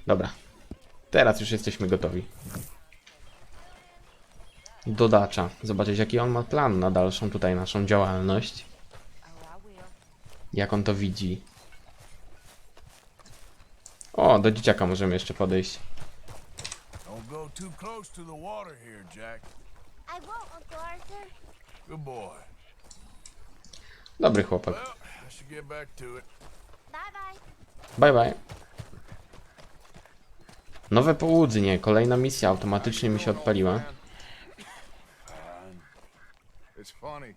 Dobra. Teraz już jesteśmy gotowi. Dodacza. Zobaczyć, jaki on ma plan na dalszą tutaj naszą działalność. Jak on to widzi. O, do dzieciaka możemy jeszcze podejść. Don't go too close to the water here, Jack. I won't, Uncle Arthur. Good boy. Dobry chłopak. Well, I should get back to it. Bye bye. Bye bye. Nowe południe. Kolejna misja automatycznie mi się odpaliła. It's funny.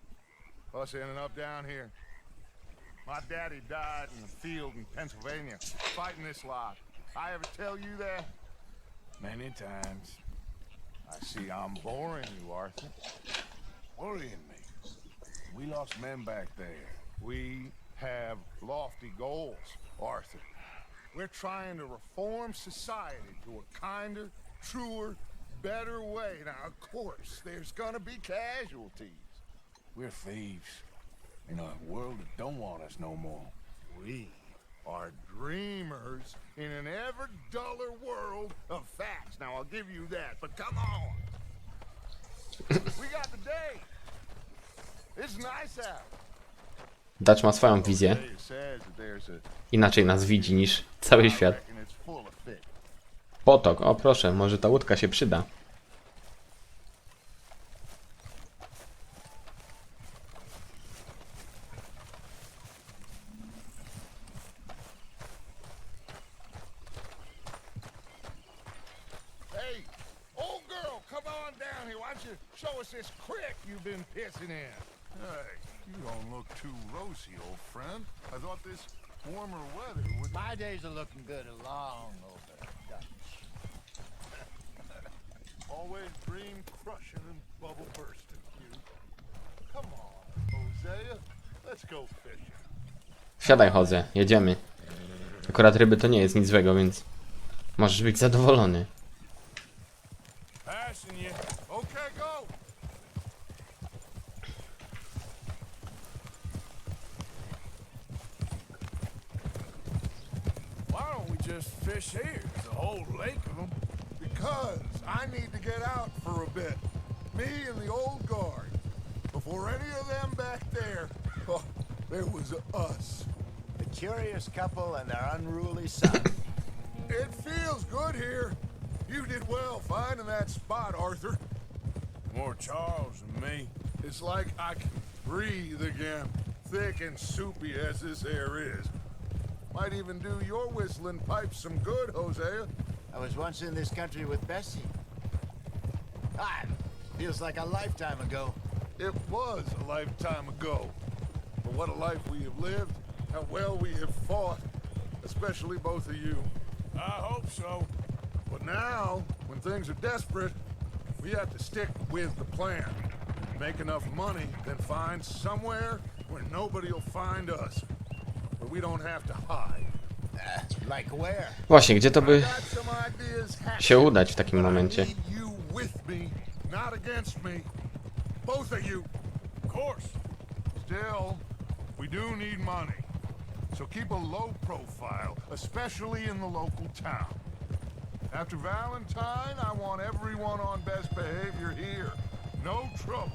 Us ending up down here. My daddy died in the field in Pennsylvania, fighting this lot. I ever tell you that? Many times. I see I'm boring you, Arthur. Worrying me. We lost men back there. We have lofty goals, Arthur. We're trying to reform society to a kinder, truer, better way. Now, of course, there's gonna be casualties. We're thieves in a world that don't want us no more. We are dreamers in an ever duller world of facts. Now, I'll give you that, but come on. We got the day. It's nice out. Dacz ma swoją wizję. Inaczej nas widzi niż cały świat. Potok. O proszę, może ta łódka się przyda. Hey, old girl, come on down here. Why don't you show us this creek you've been pissing in? Hey, you don't look too rosy, old friend. I thought this warmer weather would... My days are looking good along over Dutch. Always dream crushing and bubble bursting, you. Come on, Hosea. Let's go fishing. Wsiadaj, Jose, jedziemy. Akurat ryby to nie jest nic złego, więc możesz być zadowolony. Passing you. Okay, go. Why don't we just fish here? There's a whole lake of them. Because I need to get out for a bit. Me and the old guard. Before any of them back there, oh, there was us. The curious couple and their unruly son. It feels good here. You did well finding that spot, Arthur. More Charles than me. It's like I can breathe again, thick and soupy as this air is. Might even do your whistling pipes some good, Hosea. I was once in this country with Bessie. Feels like a lifetime ago. It was a lifetime ago. But what a life we have lived, how well we have fought, especially both of you. I hope so. But now, when things are desperate, we have to stick with the plan. Make enough money, then find somewhere where nobody will find us. Where we don't have to hide. Like where? Właśnie, gdzie to by I got some ideas się udać w takim momencie? need you with me, not against me. Both of you. Of course. Still, we do need money. So keep a low profile, especially in the local town. After Valentine, I want everyone on best behavior here. No trouble.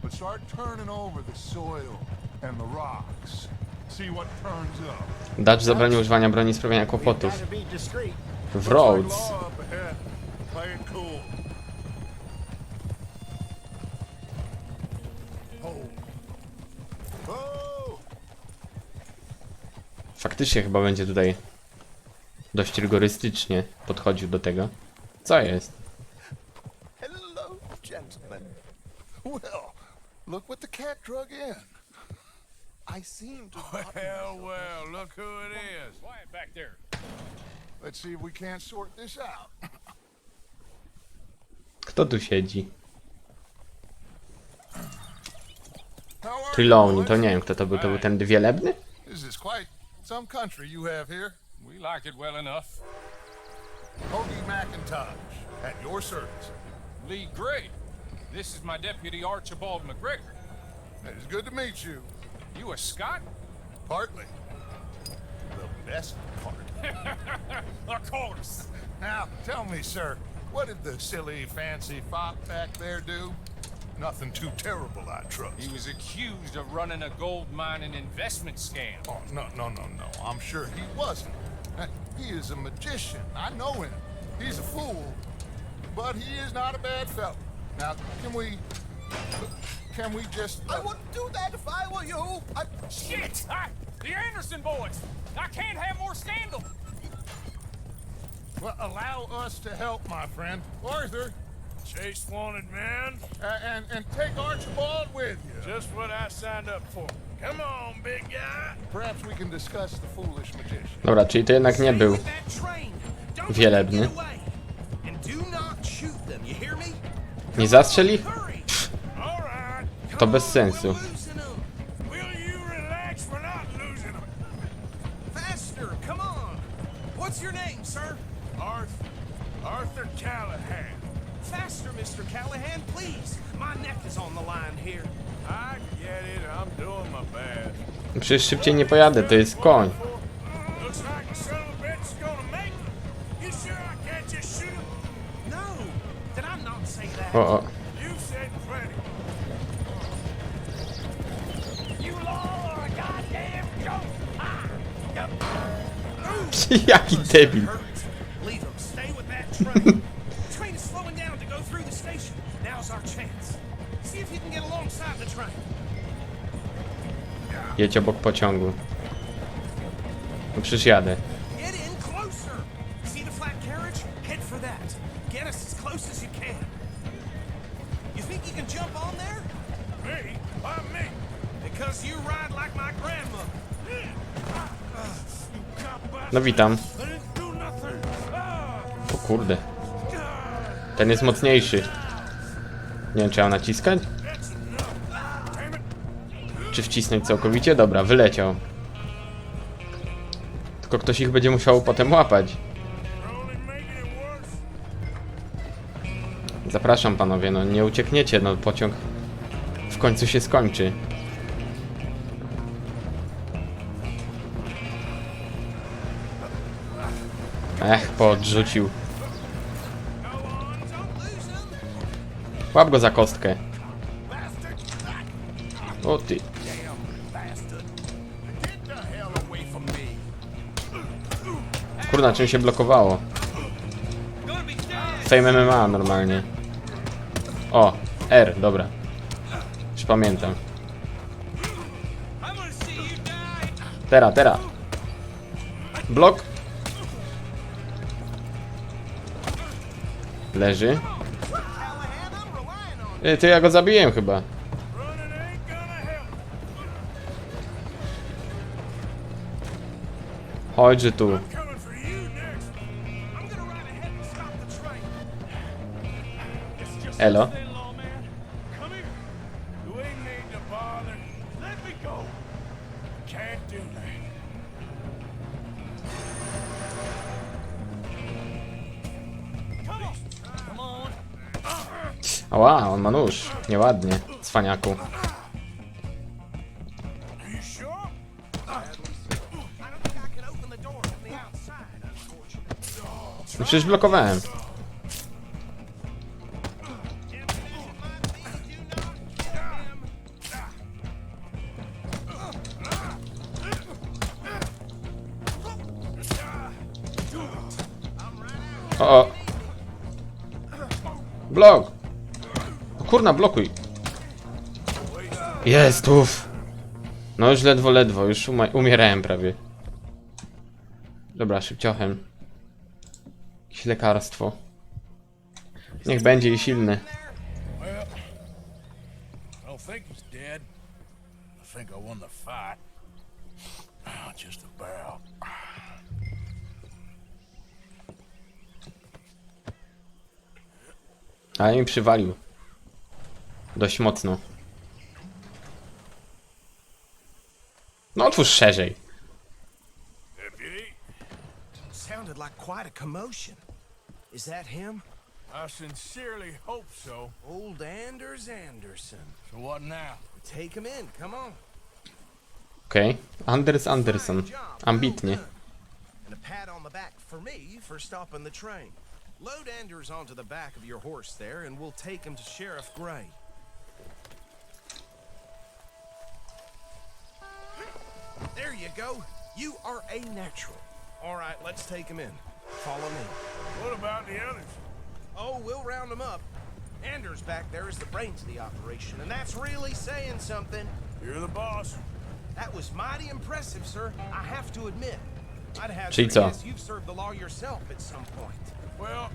But start turning over the soil and the rocks. See what turns up. Dacz zabronił używania broni i sprawiania kłopotów. Gotta be discreet. W Rhodes. Law up ahead. Play it cool. Oh. Faktycznie chyba będzie tutaj dość rygorystycznie podchodził do tego. Co jest? Hello, gentlemen. Well, look what the cat drug in. I seem to... Well, look who it is. Quiet back there. Let's see if we can't sort this out. Kto tu siedzi? How are you, Trelawney, boys? to nie wiem kto to był. To był ten wielebny? This is quite some country you have here. We like it well enough. Hoagie McIntosh, at your service. Lee Gray. This is my deputy Archibald McGregor. It's good to meet you. You a Scot? Partly. The best part. Of course. Now, tell me, sir, what did the silly, fancy fop back there do? Nothing too terrible, I trust. He was accused of running a gold mining investment scam. Oh, no. I'm sure he wasn't. He is a magician. I know him. He's a fool, but he is not a bad fellow. Now, can we just... I wouldn't do that if I were you. Shit! The Anderson boys! I can't have more scandal! Well, allow us to help, my friend. Arthur, Chase wanted man. and take Archibald with you. Just what I signed up for. Come on, big guy. Perhaps we can discuss the foolish magician. Dobra, czyli to jednak nie był wielebny. Nie zastrzeli? Pff, to bez sensu. What's your name, sir? Arthur Callahan. Faster, Mr. Callahan, please. My neck is on the line here. I get it. I'm doing my best. Przecież szybciej nie pojadę, to jest koń. Looks like the son of a bitch is gonna make it. You sure I can't just shoot him? No, did I not say that? O. You said plenty. You law or a goddamn joke. Jaki debil. Leave him. Stay with that train. The train is slowing down to go through the station. Now's our chance. See if you can get alongside the train. Jedź obok pociągu. No przecież jadę. Get in closer. See the flat carriage? Head for that. Get us as close as you can. You think you can jump on there? Me? Why me? Because you ride like my grandmother. No witam. I didn't do nothing. O kurde. Ten jest mocniejszy. Nie wiem, czy ja naciskać? Czy wcisnąć całkowicie? Dobra, wyleciał. Tylko ktoś ich będzie musiał potem łapać. Zapraszam panowie, no nie uciekniecie, no pociąg w końcu się skończy. Podrzucił. Łap go za kostkę. O ty. Kurna, czym się blokowało? Fame MMA normalnie. O, R, dobra. Już pamiętam. Teraz. Blok. Leży. Ty, ja go zabiłem chyba. Chodź tu. Elo. Ała, on ma nóż. Nieładnie, cwaniaku. No przecież blokowałem. O. Blok! O kurna, blokuj! Jest, uff! No już ledwo, już umierałem prawie. Dobra, szybciochem. Jakieś lekarstwo. Niech będzie i silne. I don't think he's dead. I think I won the fight. Just about. Ale mi przywalił. Dość mocno. No otwórz szerzej. Sounded like quite a commotion. Is that him? I sincerely hope so. Old Anders Anderson. So what now? Take him in, come on. Okej. Anders Anderson. Ambitnie. And a pat on the back for me for stopping the train. Load Anders onto the back of your horse there, and we'll take him to Sheriff Gray. There you go. You are a natural. All right, let's take him in. Follow me. What about the others? Oh, we'll round them up. Anders back there is the brains of the operation, and that's really saying something. You're the boss. That was mighty impressive, sir. I have to admit. I'd have Czyli to co? guess you've served the law yourself at some point. Well,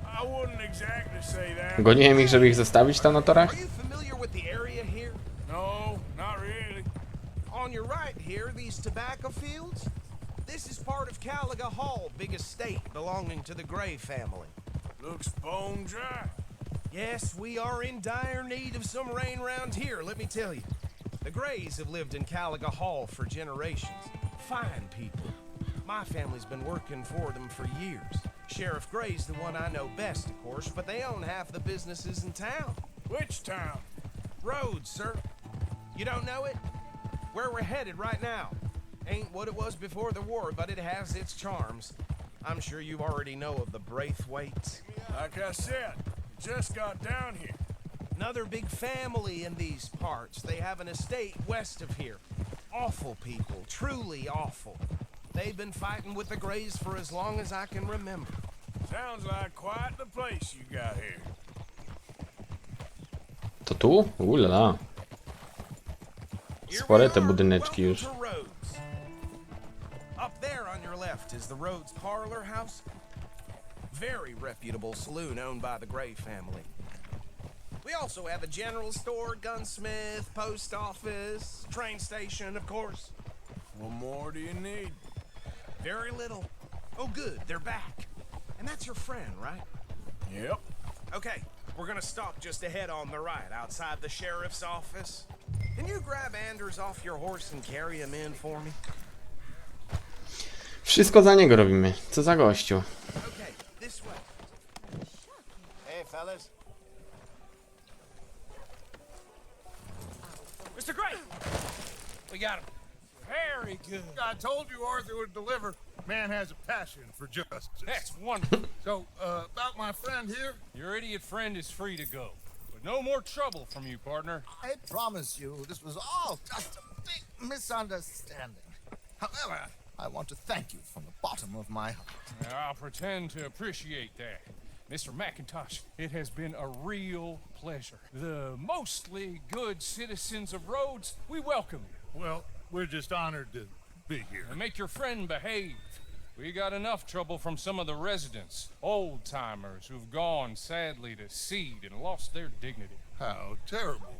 I wouldn't exactly say that. Goniłem ich, żeby ich zostawić tam na torach? Are you familiar with the area here? No, not really. On your right here, these tobacco fields? This is part of Caliga Hall, big estate belonging to the Gray family. Looks bone dry. Yes, we are in dire need of some rain round here, let me tell you. The Grays have lived in Caliga Hall for generations. Fine people. My family's been working for them for years. Sheriff Gray's the one I know best, of course, but they own half the businesses in town. Which town? Rhodes, sir. You don't know it? Where we're headed right now. Ain't what it was before the war, but it has its charms. I'm sure you already know of the Braithwaites. Like I said, just got down here. Another big family in these parts. They have an estate west of here. Awful people, truly awful. They've been fighting with the Grays for as long as I can remember. Sounds like quite the place you got here. To tu? Ulala. Spore te budyneczki już. Welcome to Rhodes. Up there on your left is the Rhodes Parlor House. Very reputable saloon owned by the Gray family. We also have a general store, gunsmith, post office, train station, of course. What more do you need? Very little. Oh, good, they're back. And that's your friend, right? Yep. Okay, we're gonna stop just ahead on the right, outside the sheriff's office. Can you grab Anders off your horse and carry him in for me? Wszystko za niego robimy. Co za gościu. Okay, this way. Hey, fellas. Mr. Gray! We got him. Very good. I told you Arthur would deliver. Man has a passion for justice. That's wonderful. So, about my friend here, Your idiot friend is free to go. But no more trouble from you, partner. I promise you, this was all just a big misunderstanding. However, I want to thank you from the bottom of my heart. Now, I'll pretend to appreciate that. Mr. McIntosh, it has been a real pleasure. The mostly good citizens of Rhodes, we welcome you. well, we're just honored to be here. And make your friend behave. We got enough trouble from some of the residents, old-timers who've gone, sadly, to seed and lost their dignity. How terrible.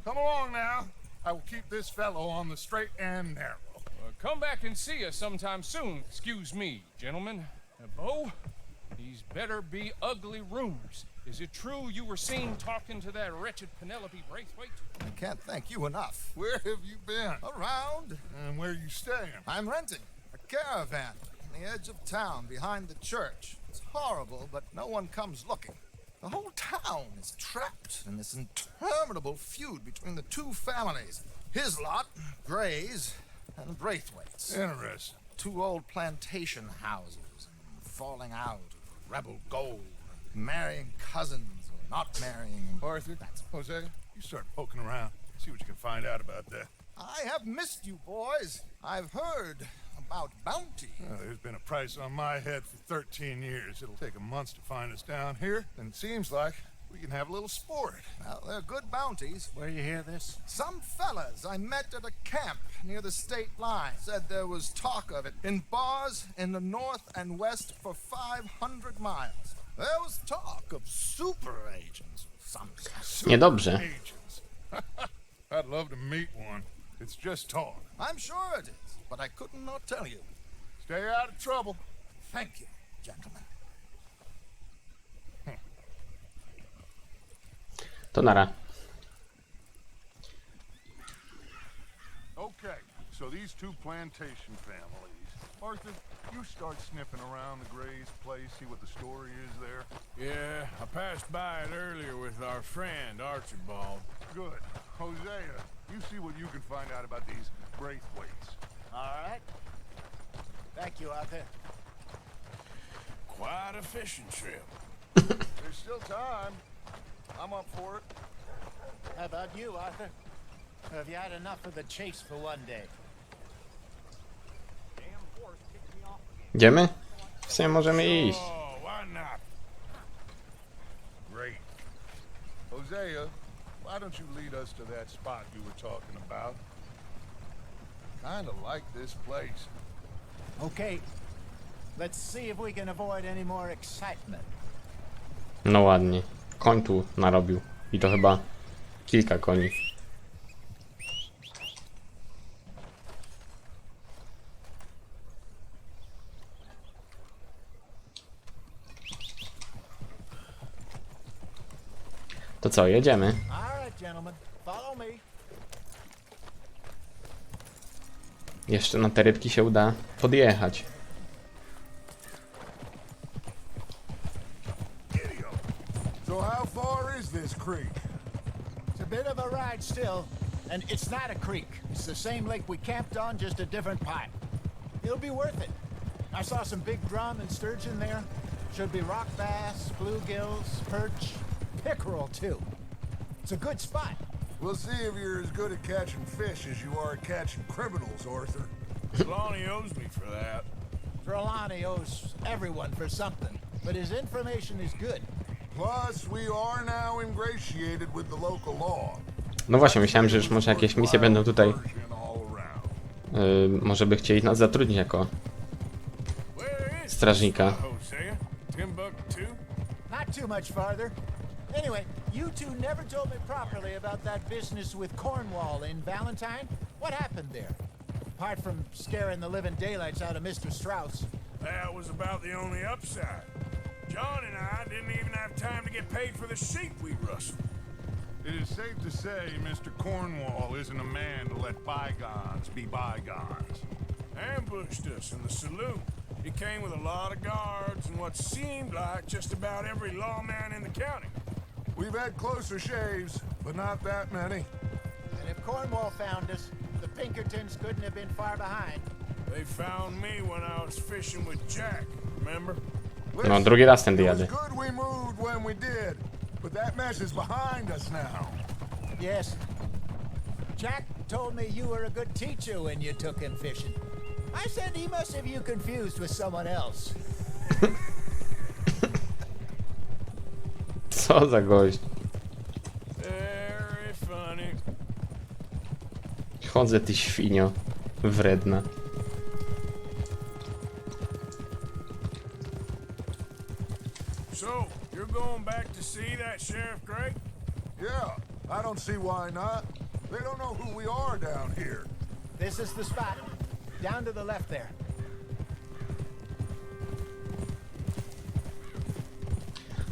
Come along now. I will keep this fellow on the straight and narrow. Come back and see us sometime soon. Excuse me, gentlemen. Bo, these better be ugly rumors. Is it true you were seen talking to that wretched Penelope Braithwaite? I can't thank you enough. Where have you been? Around, And where you staying? I'm renting a caravan on the edge of town behind the church. It's horrible, but no one comes looking. The whole town is trapped in this interminable feud between the two families. His lot, Gray's, and Braithwaite's. Interesting. Two old plantation houses, falling out of rebel gold, marrying cousins or not marrying. Arthur, Jose, you start poking around. See what you can find out about that. I have missed you, boys. I've heard about bounty. There's been a price on my head for 13 years. It'll take a month to find us down here, and it seems like we can have a little sport. Well, they're good bounties. Where you hear this? Some fellas I met at a camp near the state line said there was talk of it in bars in the north and west for 500 miles. There was talk of super agents of some sort. Niedobrze. Agents. I'd love to meet one. It's just talk. I'm sure it is, but I couldn't not tell you. Stay out of trouble. Thank you, gentlemen. To nara. Okay, so these two plantation families. Arthur, you start sniffing around the Gray's place, see what the story is there. Yeah, I passed by it earlier with our friend Archibald. Good. Hosea, you see what you can find out about these Braithwaites. All right. Thank you, Arthur. Quite a fishing trip. There's still time. I'm up for it. How about you, Arthur? Have you had enough of the chase for one day? Idziemy? W sumie możemy iść. Oh, why not? Great. Hosea, why don't you lead us to that spot you were talking about? Kinda like this place. Okay. Let's see if we can avoid any more excitement. No ładnie. Koń tu narobił. I to chyba kilka koni. To co, jedziemy? All right, gentlemen. Follow me. Jeszcze na te rybki się uda podjechać. So how far is this creek? It's a bit of a ride still, and it's not a creek. It's the same lake we camped on, just a different pipe. It'll be worth it. I saw some big drum and sturgeon there. Should be rock bass, bluegills, perch, pickerel too. It's a good spot. We'll see if you're as good at catching fish as you are at catching criminals, Arthur. Lonnie owes me for that. Trelawney owes everyone for something, but his information is good. Plus, we are now ingratiated with the local law. No właśnie, myślałem, że już może jakieś misje będą tutaj. Może by chcieli nas zatrudnić jako Where is strażnika. Hosea? Timbuktu? Not too much farther. Anyway, you two never told me properly about that business with Cornwall in Valentine. What happened there? Apart from scaring the living daylights out of Mr. Strauss. That was about the only upside. John and I didn't even have time to get paid for the sheep we rustled. It is safe to say Mr. Cornwall isn't a man to let bygones be bygones. Ambushed us in the saloon. He came with a lot of guards and what seemed like just about every lawman in the county. We've had closer shaves, but not that many. And if Cornwall found us, the Pinkertons couldn't have been far behind. They found me when I was fishing with Jack, remember? No, drugi raz tędy It was jadę. good we moved when we did, but that mess is behind us now. Yes. Jack told me you were a good teacher when you took him fishing. I said he must have you confused with someone else. Co za gość. Very funny. Chodzę, ty świnio. Wredna. So, you're going back to see that Sheriff Gray? Yeah, I don't see why not. They don't know who we are down here. This is the spot. Down to the left there.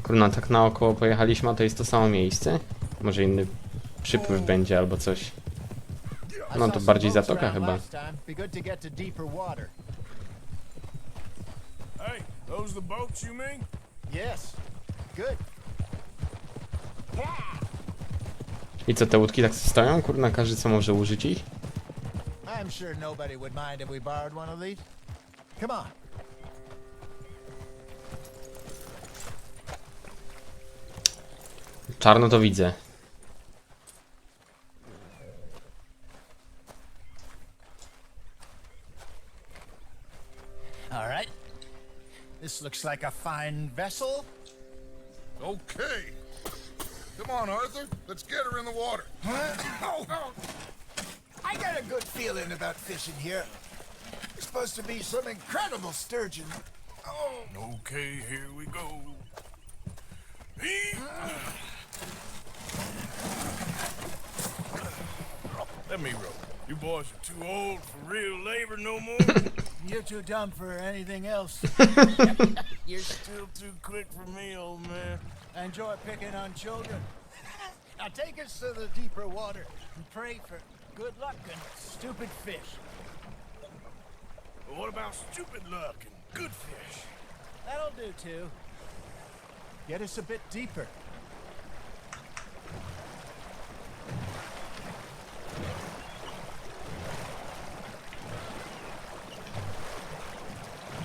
Kurna, tak naokoło pojechaliśmy, a to jest to samo miejsce? Może inny przypływ będzie albo coś. No to bardziej zatoka chyba. Be good to get to deeper water. Hey, those the boats you mean? Yes. Good. I co, te łódki tak stoją? Kurna, każdy co może użyć ich? I'm sure nobody would mind if we borrowed one of these. Come on. Czarno to widzę. All right. This looks like a fine vessel. Okay. Come on, Arthur. Let's get her in the water. I got a good feeling about fishing here. There's supposed to be some incredible sturgeon. Oh, Okay, here we go. Let me row. You boys are too old for real labor no more. You're too dumb for anything else. You're still too quick for me, old man. I enjoy picking on children. Now take us to the deeper water and pray for good luck and stupid fish. But what about stupid luck and good fish? That'll do too. Get us a bit deeper.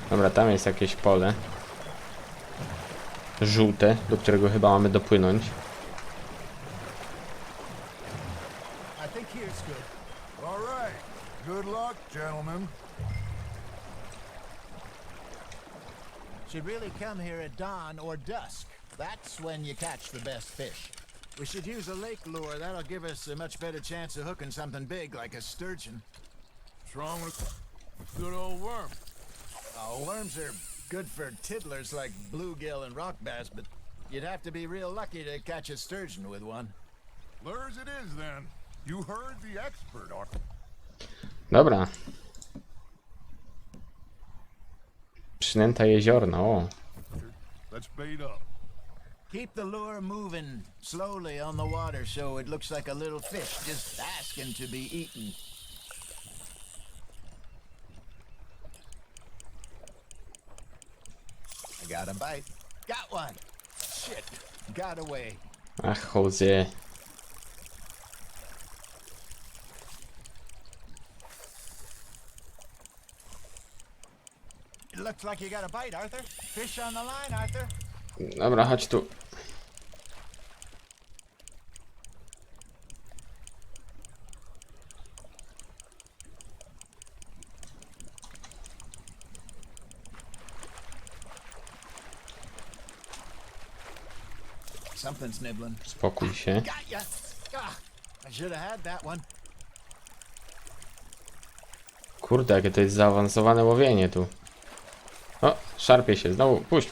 Dobra, tam jest jakieś pole. żółte, do którego chyba mamy dopłynąć. I think here's good. All right. Good luck, gentlemen. Should really come here at dawn or dusk. That's when you catch the best fish. We should use a lake lure. That'll give us a much better chance of hooking something big like a sturgeon. What's wrong with good old worm? Oh, worms are good for tiddlers like bluegill and rock bass, but you'd have to be real lucky to catch a sturgeon with one. Lures it is then. You heard the expert, Arthur. Dobra. Przynęta jeziorna, o. Let's bait up. Keep the lure moving slowly on the water so it looks like a little fish just asking to be eaten. I got a bite. Got one. Shit. Got away. Ach, Jose. It looks like you got a bite, Arthur. Fish on the line, Arthur. Dobra, chodź tu. Something's nibbling. Spokój się. Got ya. Ah, I should have had that one. Kurde, jakie to jest zaawansowane łowienie tu. O, szarpie się. Znowu. Puść.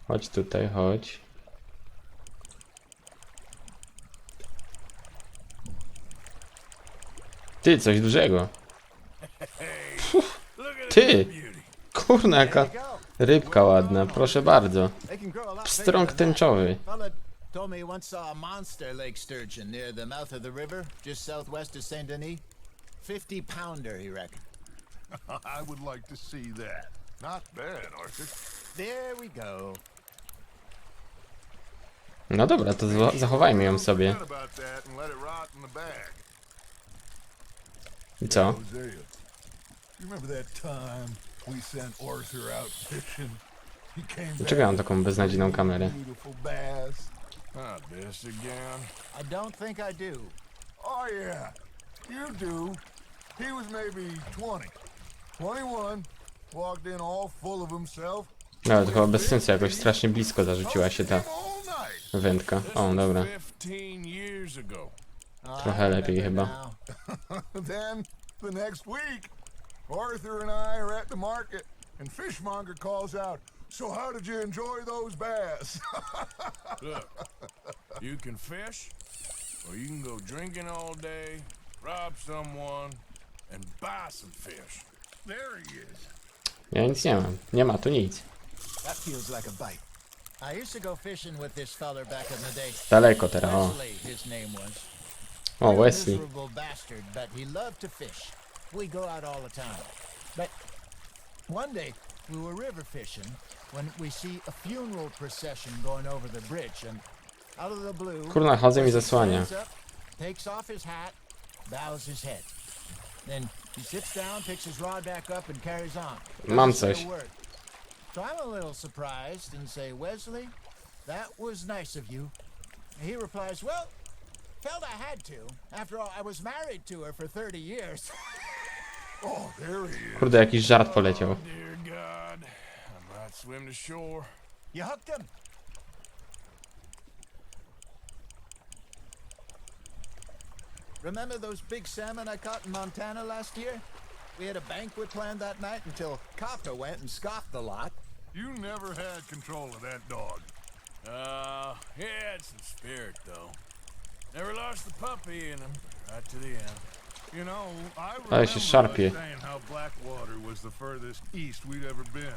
Chodź tutaj, chodź. Ty, coś dużego. Ty! Kurna, jaka rybka ładna, proszę bardzo. They can grow a lot Pstrąg bigger than that. tęczowy. Fella told me he once saw a monster lake sturgeon near the mouth of the river, just southwest of Saint Denis. 50-pounder, he reckoned. I would like to see that. Not bad, Arthur. There we go. No dobra, to zachowajmy ją sobie. Forget about that and let it rot in the bag. I co? Hosea, you remember that time we sent Arthur out fishing? He came Dlaczego ja mam taką beznadziejną kamerę? beautiful bass. Not this again. I don't think I do. Oh yeah, you do. He was maybe 20, 21, walked in all full of himself. No, to chyba bez sensu, jakoś strasznie blisko zarzuciła się ta All night. wędka. O, dobra. 15 years ago. Trochę lepiej chyba. Now, Then the next week, Arthur and I are at the market, and Fishmonger calls out, "So how did you enjoy those bass?" Look, you can fish, or you can go drinking all day, rob someone, and buy some fish. There he is. Ja nic nie mam. Nie ma tu nic. that feels like a bite. I used to go fishing with this feller back in the day. Daleko teraz, o. Wesley, his name was. O, Real Wesley. miserable bastard, but he loved to fish. We go out all the time. But one day we were river fishing when we see a funeral procession going over the bridge, and out of the blue, Kurna, Jose mi Wesley zasłania. stands up, takes off his hat, bows his head. Then he sits down, picks his rod back up, and carries on. Mam Doesn't say coś. a word. So I'm a little surprised and say, Wesley, that was nice of you. And he replies, well, felt I had to. After all, I was married to her for 30 years. Oh, there he is. Kurde, jakiś żart poleciał. Dear God, I might swim to shore. You hooked him. Remember those big salmon I caught in Montana last year? We had a banquet planned that night until Kafka went and scoffed the lot. You never had control of that dog. He had some spirit, though. Never lost the puppy in him, right to the end. You know, I Ale się remember us szarpie. saying how Blackwater was the furthest east we'd ever been.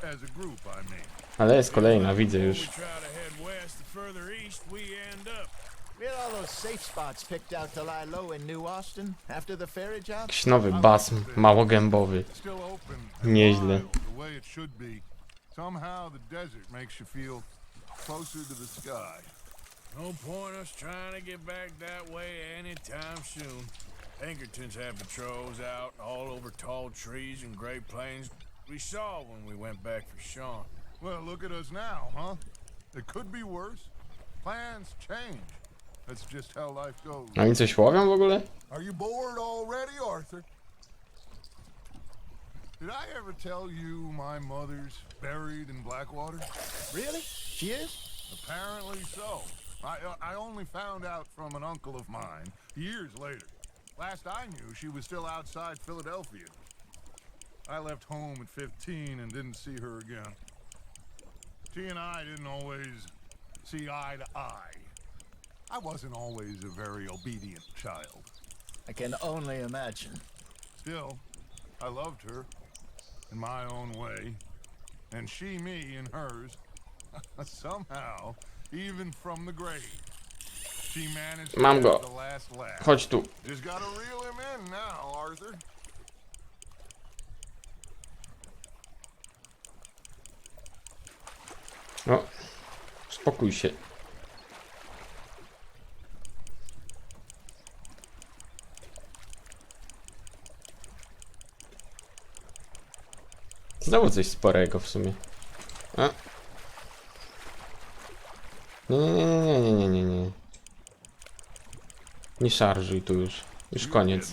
As a group, I mean. Ale jest kolejna, widzę We już. try to head west, the further east we end up. We had all those safe spots picked out to lie low in New Austin after the ferry job. Jakiś nowy bas małogębowy. Still open. Nieźle. Wild, the way it should be. Somehow the desert makes you feel closer to the sky. No point us trying to get back that way anytime soon. Pinkertons have patrols out all over tall trees and Great Plains. We saw when we went back for Sean. Well, look at us now, huh? It could be worse. Plans change. That's just how life goes. Oni coś łowią w ogóle? Are you bored already, Arthur? Did I ever tell you my mother's buried in Blackwater? Really? She is? Apparently so. I only found out from an uncle of mine years later. Last I knew, she was still outside Philadelphia. I left home at 15 and didn't see her again. She and I didn't always see eye to eye. I wasn't always a very obedient child. I can only imagine. Still, I loved her in my own way, and she me in hers. Somehow, even from the grave, she managed to Mam go. have the last laugh. Chodź tu. Just gotta reel him in now, Arthur. O, spokój się. Znowu coś sporego w sumie. A. Nie. Nie szarżuj tu już. Już koniec.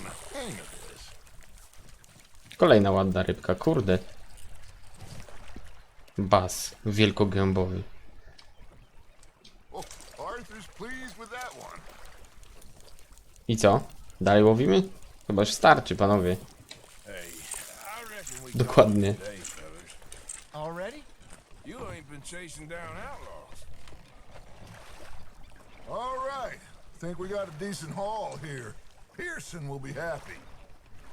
Kolejna ładna rybka, kurde. Bas, wielkogębowy. Arthur's pleased with that one. I co? Dalej łowimy? Chyba już starczy, panowie. Dokładnie. Already? You ain't been chasing down outlaws. All right. Think we got a decent haul here. Pearson will be happy.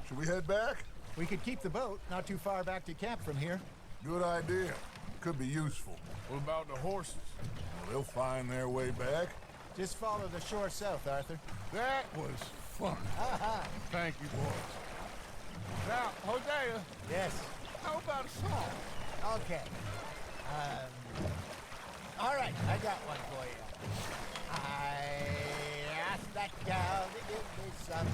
Should we head back? We could keep the boat not too far back to camp from here. Good idea. Could be useful. What about the horses? Well, they'll find their way back. Just follow the shore south, Arthur. That was fun. Thank you, boys. Now, Hosea, Yes. how about a song? Okay. All right, I got one for you. I asked that gal to give me some.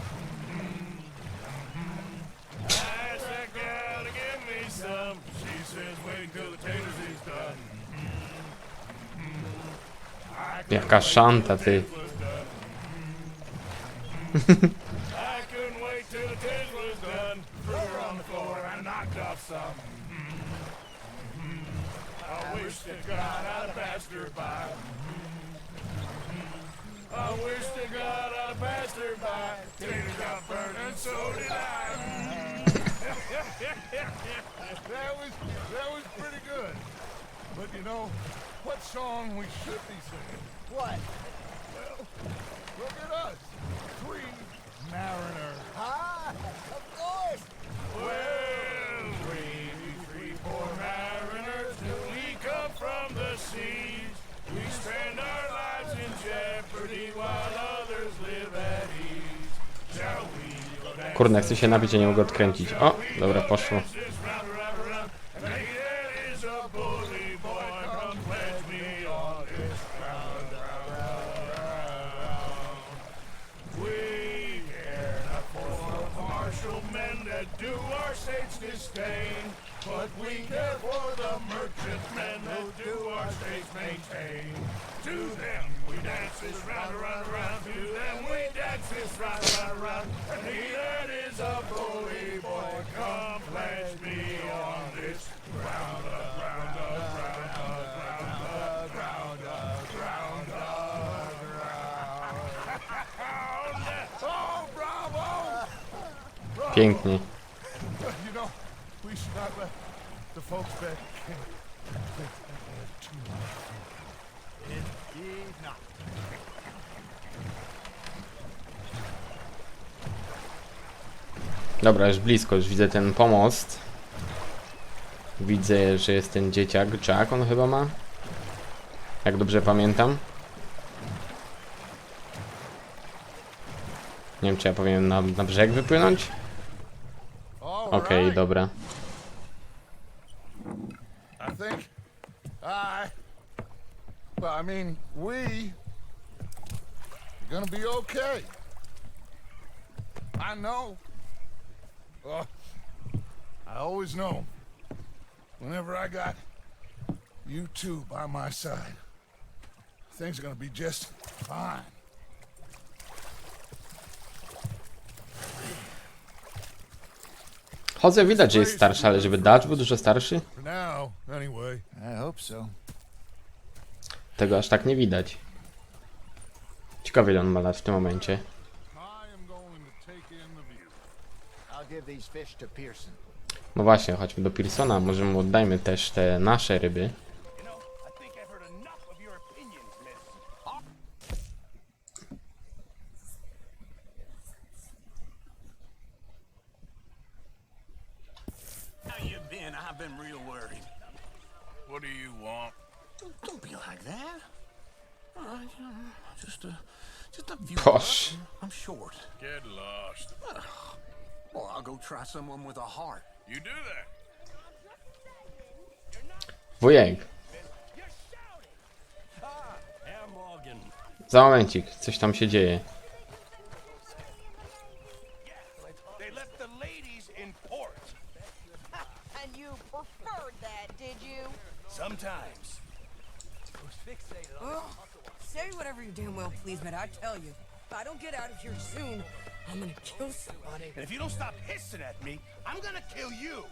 Ask that gal to give me some. She says wait till the taters is done. Jaka szanta, ty. I couldn't wait till the taters was done. Threw her on the floor and knocked off some. I wish to God I'd passed her by. I wish to God I'd passed her by. Taters got burned and so did I. That was pretty good. But you know, what song we should be singing? What? Well, look at us. 3 mariners. Ah, of course. Well, we poor mariners, we come from the seas. We spend our lives in jeopardy while others live at ease. Shall we go down? Kurde, chcę się napić, a nie mogę odkręcić. O, dobra, poszło. But we care for the merchantmen that do our states maintain. To them we dance this round, around, around. To them we dance this round, around, around. And he that is a bully boy, come pledge me on this ground, ground, ground, ground, ground, ground, ground. Oh, bravo! Pięknie. You know, we should not let the folks back in too much. Indeed not. Dobra, już blisko, już widzę ten pomost. Widzę, że jest ten dzieciak, Jack on chyba ma. Jak dobrze pamiętam. Nie wiem, czy ja powinienem na brzeg wypłynąć? Okej, dobra. I think I mean, we're gonna be okay. I know. I always know. Whenever I got You two by my side. Things are gonna be just fine. Chodzę, widać, że jest starszy, ale żeby Dutch był dużo starszy? For now, anyway. I hope so. Tego aż tak nie widać. Ciekawe, ile on ma lat w tym momencie. I am going to take in the view. I'll give these fish to Pearson. No właśnie, chodźmy do Pearsona, może mu oddajmy też te nasze ryby. You know, I think I've heard enough of your opinions, miss. How you been? I've been real worried. What do you want? Don't be like that. All right, just a few. Boż. I'm short. Get lost. Well, I'll go try someone with a heart. You do that. Wujek, Herr Morgan. za momencik, coś tam się dzieje. They left the ladies in port. And you preferred that, did you? Sometimes. Say whatever you damn well please, but I tell you, if I don't get out of here soon, I'm gonna kill somebody. And if you don't stop hissing at me, I'm gonna kill you.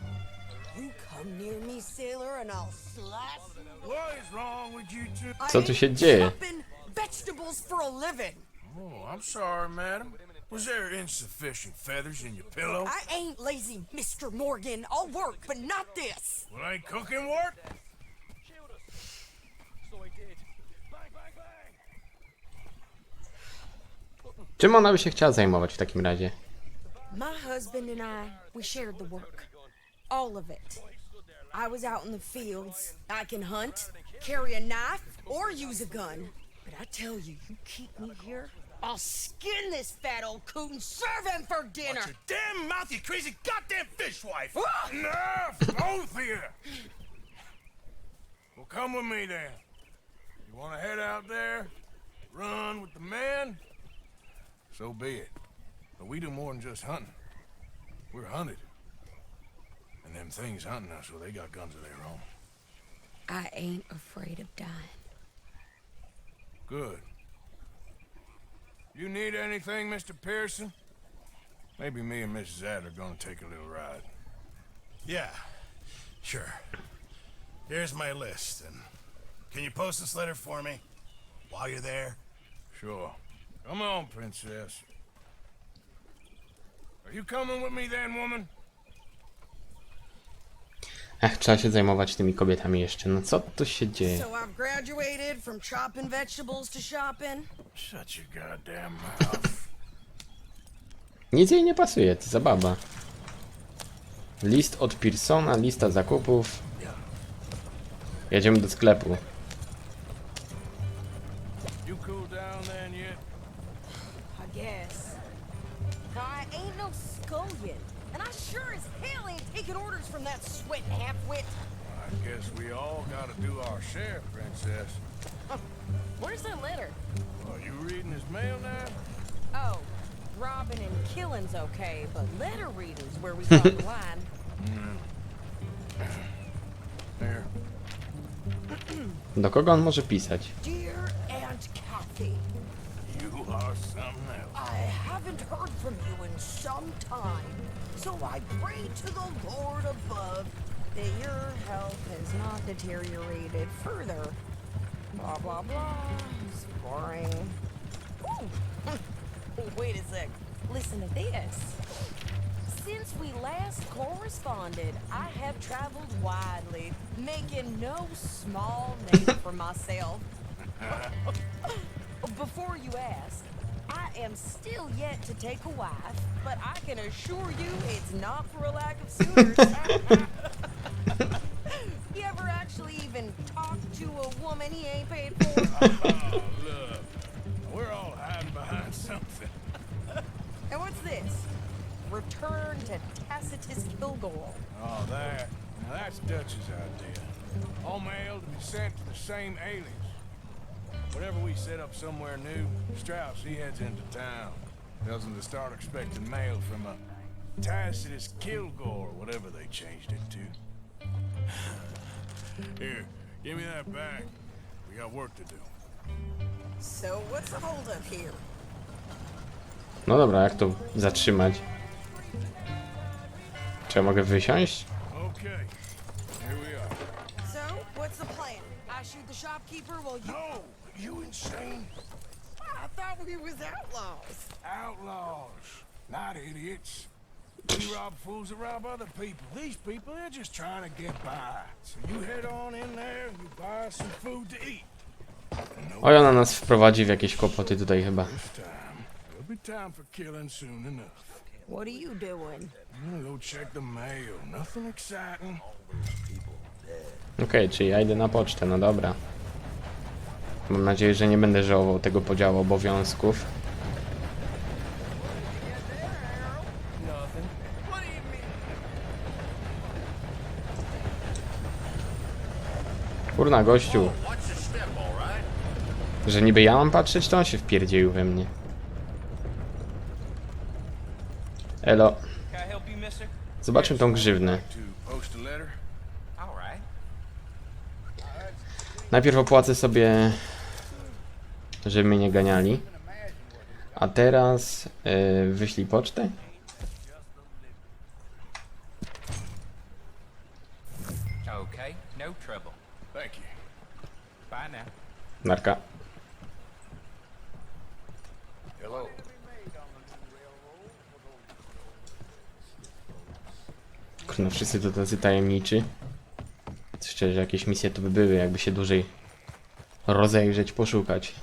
You come near me, sailor, and I'll slice you. What is wrong with you two? Co tu się dzieje? Chopping vegetables for a living. Oh, I'm sorry, madam. Was there insufficient feathers in your pillow? I ain't lazy, Mr. Morgan. I'll work, but not this. Well, ain't cooking work? Czym ona by się chciała zajmować w takim razie? My husband and I, we shared the work. All of it. I was out in the fields. I can hunt, carry a knife, or use a gun. But I tell you, you keep me here, I'll skin this fat old coot and serve him for dinner. Watch your damn mouth, you crazy goddamn fishwife! Enough, both of you. Well, come with me then. You want to head out there, run with the men? So be it. But we do more than just hunting. We're hunted. And them things hunting us, well, they got guns of their own. I ain't afraid of dying. Good. You need anything, Mr. Pearson? Maybe me and Mrs. Adler are gonna take a little ride. Yeah, sure. Here's my list, and can you post this letter for me while you're there? Sure. Come on, princess. Are you coming with me then, woman? Ach, trzeba się zajmować tymi kobietami jeszcze. No co tu się dzieje? So I've graduated from chopping vegetables to shopping. Shut your goddamn mouth. Nic jej nie pasuje, to za baba. List od Pearsona, lista zakupów. Jedziemy do sklepu. You cool down then yet? I guess. I ain't no scullion, and I sure as hell ain't taking orders from that sweating half-wit. I guess we all gotta do our share, princess. Where's that letter? Are you reading his mail now? Oh, robbing and killing's okay, but letter reading's where we draw the line. Here. Do kogo on może pisać? Dear Aunt Kathy, You are something else. I haven't heard from you in some time, so I pray to the Lord above that your health has not deteriorated further. Blah, blah, blah. It's boring. Ooh. Wait a sec. Listen to this. Since we last corresponded, I have traveled widely, making no small name for myself. Before you ask, I am still yet to take a wife, but I can assure you it's not for a lack of suitors. You ever actually even talk to a woman he ain't paid for? Oh, look. We're all hiding behind something. And what's this? Return to Tacitus Kilgore. Oh, that. Now that's Dutch's idea. All mail to be sent to the same alias. Whenever we set up somewhere new, Strauss, he heads into town. Tells them to start expecting mail from a Tacitus Kilgore, whatever they changed it to. Here, Give me that bag. We got work to do. So what's the holdup here? No dobra, jak to zatrzymać? Czy ja mogę wysiąść? Okay, here we are. So what's the plan? I shoot the shopkeeper while you... No, you insane? I thought we was outlaws. Outlaws, not idiots. We rob fools that rob other people. These people, they're just trying to get by. So you head on in there and you buy some food to eat. Oj, ona nas wprowadzi w jakieś kłopoty tutaj chyba. This time, there'll be time for killing soon enough. What are you doing? I'm gonna go check the mail. Nothing exciting. Okej, czyli ja idę na pocztę, no dobra. Mam nadzieję, że nie będę żałował tego podziału obowiązków. Kurna, gościu. Że niby ja mam patrzeć, to on się wpierdzielił we mnie. Elo. Zobaczmy tą grzywnę. To post a letter. Najpierw opłacę sobie, żeby mnie nie ganiali. A teraz wyślij pocztę. Okay, no trouble. Thank you. Bye now. Narka. Hello. Kurno, wszyscy to tacy tajemniczy. Szczerze, jakieś misje to by były, jakby się dłużej rozejrzeć, poszukać.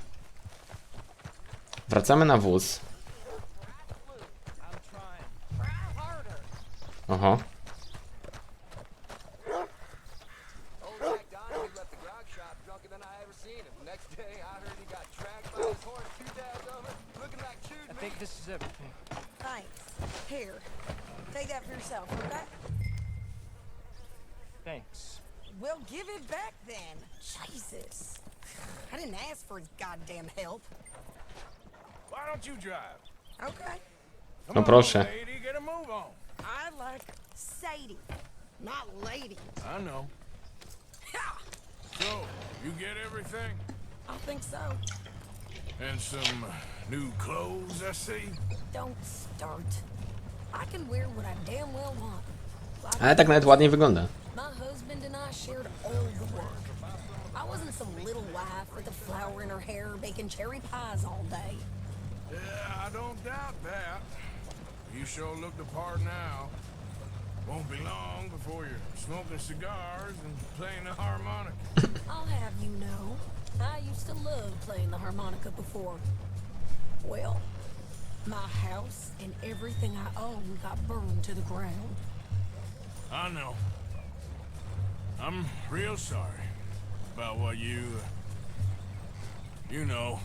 Wracamy na wóz. Oho. I think this is everything. Thanks. Here. Take that for yourself, okay? Thanks. Well, give it back then. Jesus. I didn't ask for his goddamn help. Why don't you drive? Okay. Come No on, proszę. lady, get a move on. I like Sadie, not lady. I know. Ha! So, you get everything? I think so. And some new clothes, I see. Don't start. I can wear what I damn well want. Like Ale tak nawet ładnie wygląda. my husband and I shared all the work. I wasn't some little wife with a flower in her hair baking cherry pies all day. Yeah, I don't doubt that. You sure look the part now. Won't be long before you're smoking cigars and playing the harmonica. I'll have you know, I used to love playing the harmonica before. Well, my house and everything I own got burned to the ground. I know. I'm real sorry about what you know.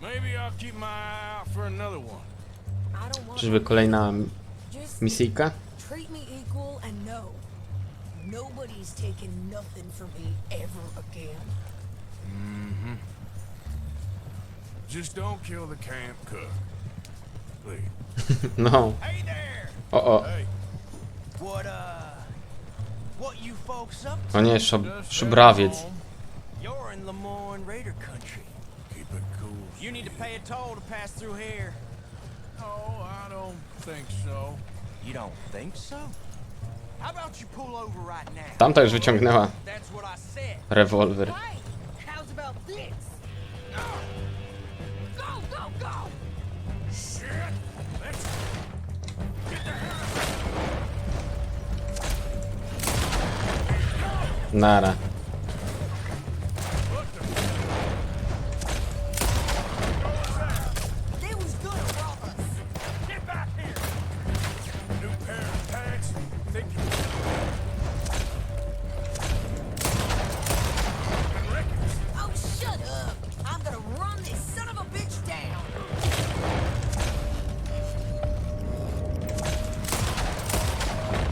Maybe I'll keep my eye out for another one. I don't want Czyżby kolejna just misyjka? treat me equal and no. Nobody's taking nothing from me ever again. Just don't kill the camp cook. Please. No. Hey there! O, o. Hey, What you folks up to? O nie, szubrawiec. You're in Lemoyne Raider country. keep it cool. You need to pay a toll to pass through here. No, I don't think so. You don't think so? How about you pull over right now? Tamta już wyciągnęła That's what I said. rewolwer. Hey, how's about this? Go, go, go! Shit! Let's Nara. They was gonna rob us. get back here. New pair of pants. Think you Oh, shut up! I'm gonna run this son of a bitch down.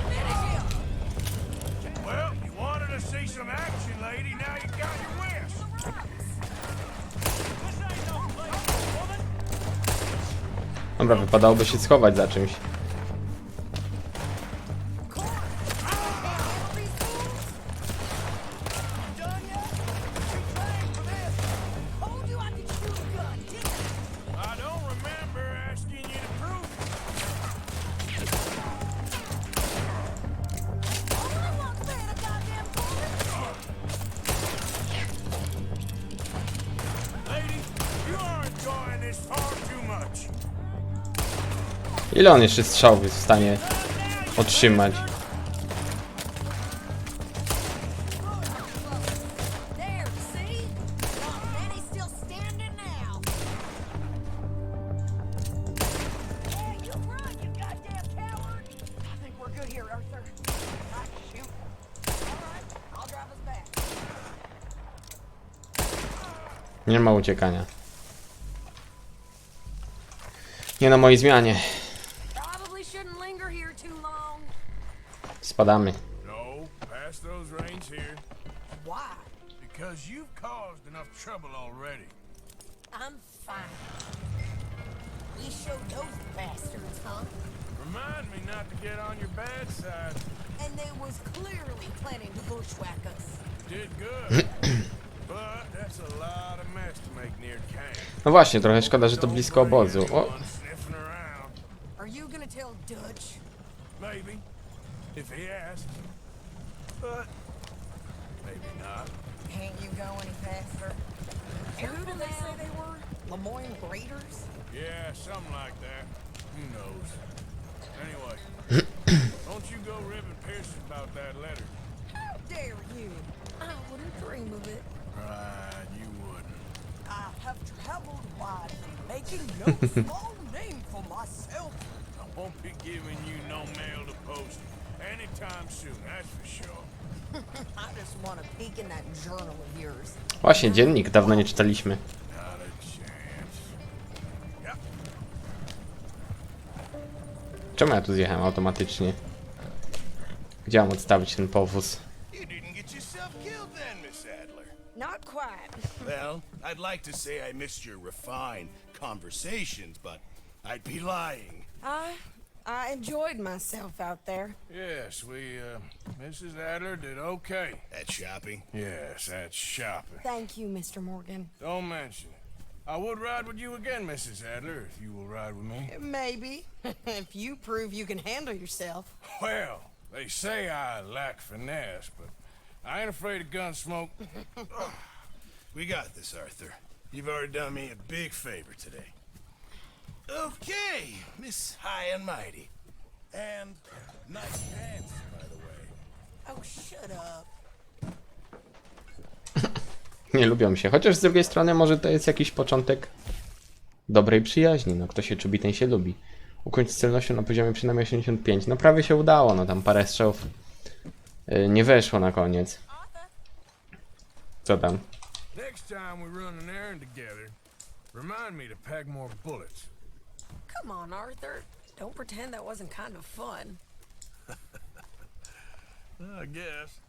Finish him! Well, you wanted to see some action, lady. Now you got your wish. Dobra, wypadałoby się schować za czymś. Ile on jeszcze strzałów jest w stanie otrzymać? There, see? And he's still standing now. Yeah, you run, you goddamn coward. I think we're good here, Arthur. Ah, shoot. All right, I'll drive us back. Nie ma uciekania. Nie na mojej zmianie. Probably shouldn't linger here too long. Spadamy. No, pass those reins here. Why? Because you've caused enough trouble already. I'm fine. You showed those bastards, huh? Remind me not to get on your bad side. And they was clearly planning to bushwhack us. Did good. But that's a lot of mess to make near camp. No właśnie, trochę szkoda, że to blisko obozu. O, Sniffing around. Are you gonna tell Dutch? Maybe. If he asks. But maybe not. Can't you go any faster? Who did they say they were? Lemoyne Raiders? Yeah, something like that. Who knows? Anyway, don't you go ribbing Pearson about that letter. How dare you? I wouldn't dream of it. Right, you wouldn't. I have traveled widely, making no small name for myself. I won't be giving you no mail to post anytime soon, that's for sure. I just want to peek in that journal of yours. właśnie, dziennik. Dawno nie czytaliśmy. Not a chance. Yep. Czemu ja tu zjechałem automatycznie? Gdzie mam odstawić ten powóz? You didn't get yourself killed then, Miss Adler. Not quite. Well, I'd like to say I missed your refined conversations, but I'd be lying. I enjoyed myself out there. Yes, Mrs. Adler did okay. At shopping? Yes, at shopping. Thank you, Mr. Morgan. Don't mention it. I would ride with you again, Mrs. Adler, if you will ride with me. Maybe. If you prove you can handle yourself. Well, they say I lack finesse, but I ain't afraid of gun smoke. We got this, Arthur. You've already done me a big favor today. Okay, Miss High and Mighty. And nice pants, by the way. Oh, shut up. Nie lubią się. Chociaż z drugiej strony może to jest jakiś początek dobrej przyjaźni. No kto się czubi, ten się lubi. Ukończ z celnością na poziomie przynajmniej 85. No prawie się udało. No tam parę strzałów nie weszło na koniec. Co tam? Next time we run an errand together, remind me to pack more bullets. Come on, Arthur. Don't pretend that wasn't kind of fun. I guess.